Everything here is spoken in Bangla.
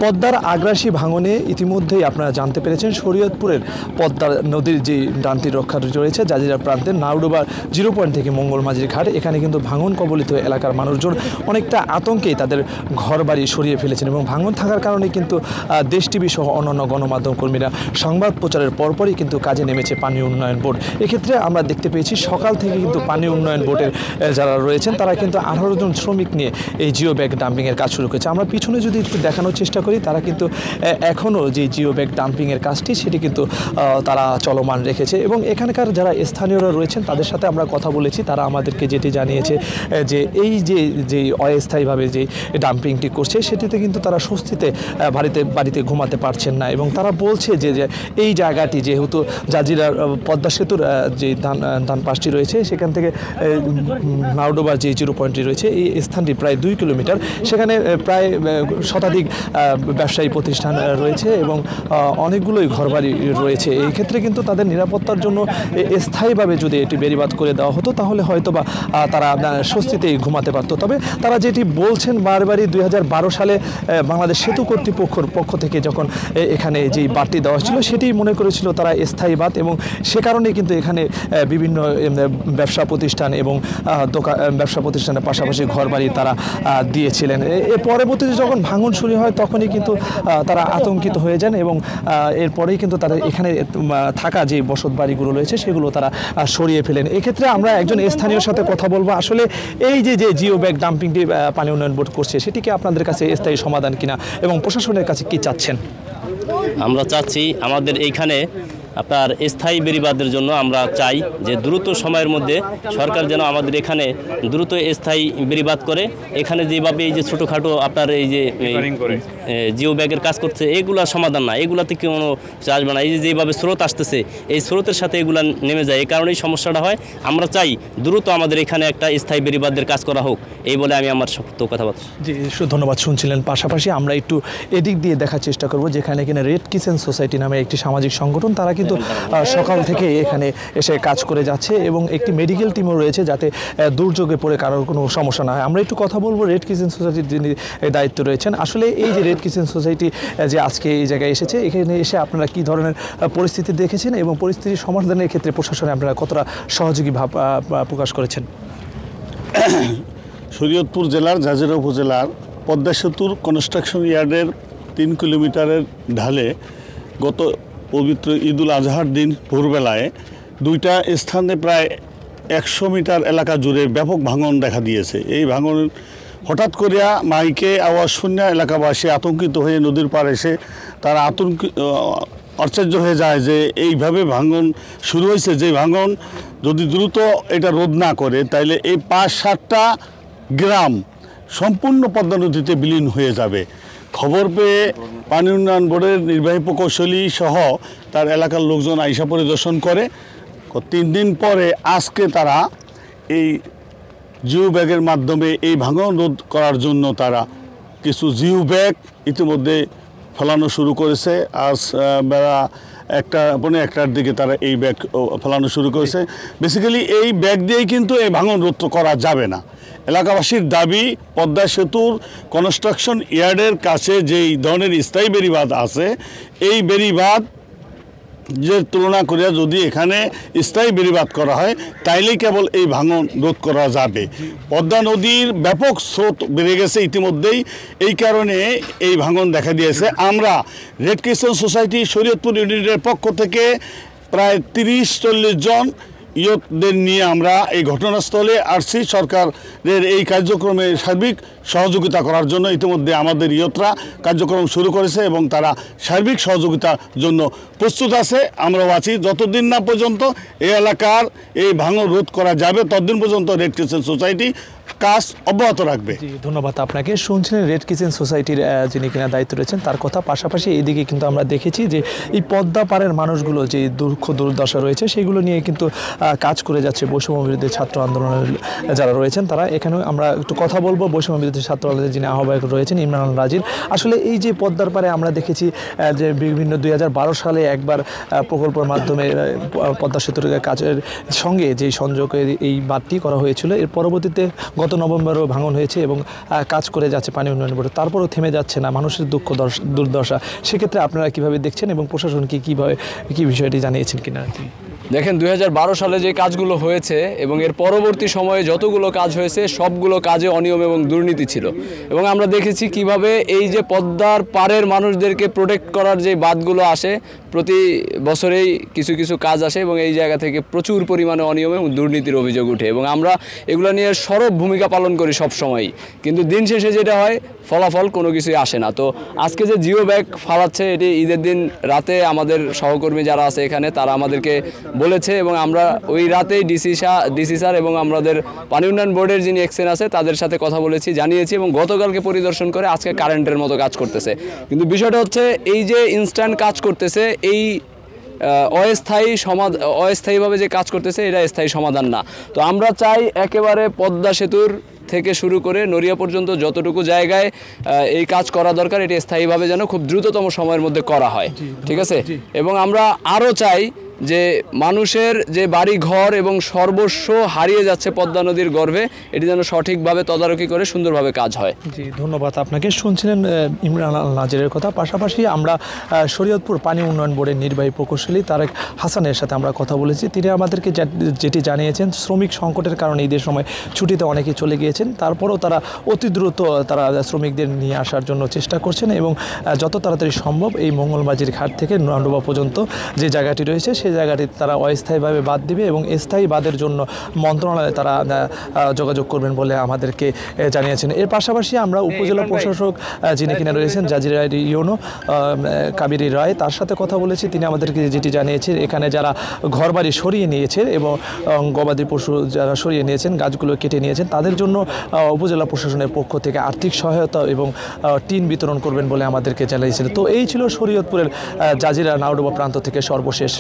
পদ্মার আগ্রাসী ভাঙনে ইতিমধ্যেই আপনারা জানতে পেরেছেন শরীয়তপুরের পদ্মা নদীর যে ডানটি রক্ষা রয়েছে জাজিরা প্রান্তের নাউডোবা 0 পয়েন্ট থেকে মঙ্গলমাঝির ঘাট, এখানে কিন্তু ভাঙন কবলিত এলাকার মানুষজন অনেকটা আতঙ্কেই তাদের ঘরবাড়ি সরিয়ে ফেলেছেন এবং ভাঙন থাকার কারণে কিন্তু দেশ টিভি সহ অন্যান্য গণমাধ্যম কর্মীরা সংবাদ প্রচারের পরপরই কিন্তু কাজে নেমেছে পানি উন্নয়ন বোর্ড। এক্ষেত্রে আমরা দেখতে পেয়েছি সকাল থেকে কিন্তু পানি উন্নয়ন বোর্ডের যারা রয়েছেন তারা কিন্তু 18 জন শ্রমিক নিয়ে এই জিও ব্যাগ ডাম্পিংয়ের কাজ শুরু করেছে। আমরা পিছনে যদি একটু দেখানোর চেষ্টা করি, তারা কিন্তু এখনও যে জিও ব্যাগ ডাম্পিংয়ের কাজটি সেটি কিন্তু তারা চলমান রেখেছে এবং এখানকার যারা স্থানীয়রা রয়েছেন তাদের সাথে আমরা কথা বলেছি। তারা আমাদেরকে যেটি জানিয়েছে যে এই যে অস্থায়ীভাবে যে ডাম্পিংটি করছে সেটিতে কিন্তু তারা স্বস্তিতে বাড়িতে ঘুমাতে পারছেন না এবং তারা বলছে যে এই জায়গাটি যেহেতু জাজিরার পদ্মা সেতুর যে ডান পাশটি রয়েছে সেখান থেকে নাউডোবার যে 0 পয়েন্টটি রয়েছে এই স্থানটি প্রায় 2 কিলোমিটার, সেখানে প্রায় শতাধিক ব্যবসায়ী প্রতিষ্ঠান রয়েছে এবং অনেকগুলোই ঘরবাড়ি রয়েছে। এই ক্ষেত্রে কিন্তু তাদের নিরাপত্তার জন্য স্থায়ীভাবে যদি এটি বেড়িবাঁধ করে দেওয়া হতো তাহলে হয়তো বা তারা স্বস্তিতেই ঘুমাতে পারত। তবে তারা যেটি বলছেন বারবারই 2012 সালে বাংলাদেশ সেতু কর্তৃপক্ষের পক্ষ থেকে যখন এখানে যেই বাঁধটি দেওয়া ছিল সেটি মনে করেছিল তারা স্থায়ী বাঁধ এবং সে কারণে কিন্তু এখানে বিভিন্ন ব্যবসা প্রতিষ্ঠান এবং ব্যবসা প্রতিষ্ঠানের পাশাপাশি ঘরবাড়ি তারা দিয়েছিলেন। এর পরবর্তীতে যখন ভাঙন শুরু হয় তখনই কিন্তু তারা আতঙ্কিত হয়ে যান এবং এরপরেই কিন্তু তাদের এখানে থাকা যে বসত বাড়িগুলো রয়েছে সেগুলো তারা সরিয়ে ফেলেন। এক্ষেত্রে আমরা একজন স্থানীয় সাথে কথা বলবো, আসলে এই যে জিও ব্যাগ ডাম্পিংটি পানি উন্নয়ন বোর্ড করছে সেটি কি আপনাদের কাছে স্থায়ী সমাধান কিনা এবং প্রশাসনের কাছে কি চাচ্ছেন? আমরা চাচ্ছি আমাদের এইখানে আপনার স্থায়ী বেড়িবাঁধের জন্য আমরা চাই যে দ্রুত সময়ের মধ্যে সরকার যেন আমাদের এখানে দ্রুত স্থায়ী বেড়িবাঁধ করে। এখানে যেভাবে এই যে ছোটোখাটো আপনার এই যে জিও ব্যাগের কাজ করছে এগুলা সমাধান না, এগুলাতে কোনো আসবে না। এই যে যেভাবে স্রোত আসতেছে এই স্রোতের সাথে এগুলা নেমে যায়, এই কারণেই সমস্যাটা হয়। আমরা চাই দ্রুত আমাদের এখানে একটা স্থায়ী বেড়িবাঁধের কাজ করা হোক, এই বলে আমি আমার শক্ত কথা বলছি। জি, ধন্যবাদ। শুনছিলেন। পাশাপাশি আমরা একটু এদিক দিয়ে দেখার চেষ্টা করব যেখানে কিনা রেড কিচেন সোসাইটি নামে একটি সামাজিক সংগঠন, তারা কিন্তু সকাল থেকে এখানে এসে কাজ করে যাচ্ছে এবং একটি মেডিকেল টিমও রয়েছে যাতে দুর্যোগে পড়ে কারোর কোনো সমস্যা না হয়। আমরা একটু কথা বলবো রেড কিচেন সোসাইটির যিনি দায়িত্ব রয়েছেন। আসলে এই যে রেড কিচেন সোসাইটি যে আজকে এই জায়গায় এসেছে, এখানে এসে আপনারা কি ধরনের পরিস্থিতি দেখেছেন এবং পরিস্থিতির সমাধানের ক্ষেত্রে প্রশাসনে আপনারা কতটা সহযোগী ভাব প্রকাশ করেছেন? শরীয়তপুর জেলার জাজিরা উপজেলার পদ্মা সেতুর কনস্ট্রাকশন ইয়ার্ডের 3 কিলোমিটারের ঢালে গত পবিত্র ঈদুল আজহার দিন ভোরবেলায় 2টা স্থানে প্রায় 100 মিটার এলাকা জুড়ে ব্যাপক ভাঙন দেখা দিয়েছে। এই ভাঙন হঠাৎ করিয়া মাইকে আওয়াজ শুনে এলাকাবাসী আতঙ্কিত হয়ে নদীর পাড় এসে তারা আশ্চর্য হয়ে যায় যে এইভাবে ভাঙন শুরু হয়েছে, যে ভাঙন যদি দ্রুত এটা রোধ না করে তাইলে এই 5-7টা গ্রাম সম্পূর্ণ পদ্মা নদীতে বিলীন হয়ে যাবে। খবর পেয়ে পানি উন্নয়ন বোর্ডের নির্বাহী প্রকৌশলী সহ তার এলাকার লোকজন আইসা পরিদর্শন করে 3 দিন পরে আজকে তারা এই জিও ব্যাগের মাধ্যমে এই ভাঙন রোধ করার জন্য তারা কিছু জিও ব্যাগ ইতিমধ্যে ফেলানো শুরু করেছে। আজ বেলা 1:15-1টার দিকে তারা এই ব্যাগ ফেলানো শুরু করেছে। বেসিক্যালি এই ব্যাগ দিয়েই কিন্তু এই ভাঙন রোধ করা যাবে না। এলাকাবাসীর দাবি পদ্মা সেতুর কনস্ট্রাকশন ইয়ার্ডের কাছে যেই ধরনের স্থায়ী বেড়িবাঁধ আছে এই বেড়িবাঁধ যে তুলনা করিয়া যদি এখানে স্থায়ী বেড়িবাঁধ করা হয় তাইলেই কেবল এই ভাঙন রোধ করা যাবে। পদ্মা নদীর ব্যাপক স্রোত বেড়ে গেছে ইতিমধ্যেই, এই কারণে এই ভাঙন দেখা দিয়েছে। আমরা রেড ক্রিসেন্ট সোসাইটি শরীয়তপুর ইউনিটের পক্ষ থেকে প্রায় 30-40 জন ইয়তদের নিয়ে আমরা এই ঘটনাস্থলে আসছি সরকারের এই কার্যক্রমে সার্বিক সহযোগিতা করার জন্য। ইতিমধ্যে আমাদের ইয়তরা কার্যক্রম শুরু করেছে এবং তারা সার্বিক সহযোগিতার জন্য প্রস্তুত আছে। আমরাও আছি। যতদিন না পর্যন্ত এই এলাকার এই ভাঙন রোধ করা যাবে ততদিন পর্যন্ত রেড ক্রিসেন্ট সোসাইটি কাজ অব্যাহত রাখবে। ধন্যবাদ আপনাকে। শুনছিলেন রেড কিচেন সোসাইটির যিনি কিনা দায়িত্ব রয়েছেন তার কথা। পাশাপাশি এইদিকে কিন্তু আমরা দেখেছি যে এই পদ্মা পাড়ের মানুষগুলো যে দুঃখ দুর্দশা রয়েছে সেগুলো নিয়ে কিন্তু কাজ করে যাচ্ছে বৈষম্য বিরোধী ছাত্র আন্দোলনের যারা রয়েছেন তারা। এখানে আমরা একটু কথা বলবো বৈষম্য বিরোধী ছাত্র আন্দোলনের যিনি আহ্বায়ক রয়েছেন ইমরান রাজির। আসলে এই যে পদ্মার পাড়ে আমরা দেখেছি যে বিভিন্ন 2012 সালে একবার প্রকল্পের মাধ্যমে পদ্মা সেতুর কাজের সঙ্গে যে সংযোগের এই বাঁধটি করা হয়েছিল, এর পরবর্তীতে গত নভেম্বরেও ভাঙন হয়েছে এবং কাজ করে যাচ্ছে পানি উন্নয়ন বোর্ড, তারপরেও থেমে যাচ্ছে না, মানুষের দুঃখ দুর্দশা। সেক্ষেত্রে আপনারা কিভাবে দেখছেন এবং প্রশাসনকে কীভাবে কী বিষয়টি জানিয়েছেন কিনা? দেখেন 2012 সালে যে কাজগুলো হয়েছে এবং এর পরবর্তী সময়ে যতগুলো কাজ হয়েছে সবগুলো কাজে অনিয়ম এবং দুর্নীতি ছিল, এবং আমরা দেখেছি কিভাবে এই যে পদ্মার পাড়ের মানুষদেরকে প্রোটেক্ট করার যে বাঁধগুলো আসে প্রতি বছরেই কিছু কিছু কাজ আসে এবং এই জায়গা থেকে প্রচুর পরিমাণে অনিয়ম এবং দুর্নীতির অভিযোগ উঠে, এবং আমরা এগুলো নিয়ে সরব ভূমিকা পালন করি সব সময়ই, কিন্তু দিন শেষে যেটা হয় ফলাফল কোনো কিছুই আসে না। তো আজকে যে জিও ব্যাগ ফালাচ্ছে এটি ঈদের দিন রাতে আমাদের সহকর্মী যারা আছে এখানে তারা আমাদেরকে বলেছে, এবং আমরা ওই রাতেই ডিসি স্যার এবং আমাদের পানি উন্নয়ন বোর্ডের যিনি এক্সেন আছে তাদের সাথে কথা বলেছি, জানিয়েছি, এবং গতকালকে পরিদর্শন করে আজকে কারেন্টের মতো কাজ করতেছে। কিন্তু বিষয়টা হচ্ছে এই যে ইনস্ট্যান্ট কাজ করতেছে এই অস্থায়ীভাবে যে কাজ করতেছে এটা স্থায়ী সমাধান না। তো আমরা চাই একেবারে পদ্মা সেতুর থেকে শুরু করে নড়িয়া পর্যন্ত যতটুকু জায়গায় এই কাজ করা দরকার এটি স্থায়ীভাবে যেন খুব দ্রুততম সময়ের মধ্যে করা হয়, ঠিক আছে। এবং আমরা আরও চাই যে মানুষের যে বাড়ি ঘর এবং সর্বস্ব হারিয়ে যাচ্ছে পদ্মা নদীর গর্ভে এটি যেন সঠিকভাবে তদারকি করে সুন্দরভাবে কাজ হয়। জি, ধন্যবাদ আপনাকে। শুনছিলেন ইমরান আল নাজিরের কথা। পাশাপাশি আমরা শরীয়তপুর পানি উন্নয়ন বোর্ডের নির্বাহী প্রকৌশলী তারেক হাসানের সাথে আমরা কথা বলেছি। তিনি আমাদেরকে যেটি জানিয়েছেন, শ্রমিক সংকটের কারণে ঈদের সময় ছুটিতে অনেকেই চলে গিয়েছেন, তারপরেও তারা অতি দ্রুত তারা শ্রমিকদের নিয়ে আসার জন্য চেষ্টা করছেন এবং যত তাড়াতাড়ি সম্ভব এই মঙ্গলমাঝির ঘাট থেকে নান্ডুবা পর্যন্ত যে জায়গাটি রয়েছে সেই জায়গাটি তারা অস্থায়ীভাবে বাদ দিবে এবং স্থায়ী বাদের জন্য মন্ত্রণালয়ে তারা যোগাযোগ করবেন বলে আমাদেরকে জানিয়েছেন। এর পাশাপাশি আমরা উপজেলা প্রশাসক যিনি কিনা রয়েছেন জাজিরা ইউনো কাবেরী রায়, তার সাথে কথা বলেছি। তিনি আমাদেরকে যেটি জানিয়েছেন, এখানে যারা ঘরবাড়ি সরিয়ে নিয়েছে এবং গবাদি পশু যারা সরিয়ে নিয়েছেন, গাছগুলো কেটে নিয়েছেন, তাদের জন্য উপজেলা প্রশাসনের পক্ষ থেকে আর্থিক সহায়তা এবং টিন বিতরণ করবেন বলে আমাদেরকে জানিয়েছেন। তো এই ছিল শরীয়তপুরের জাজিরা নাউডুবা প্রান্ত থেকে সর্বশেষ।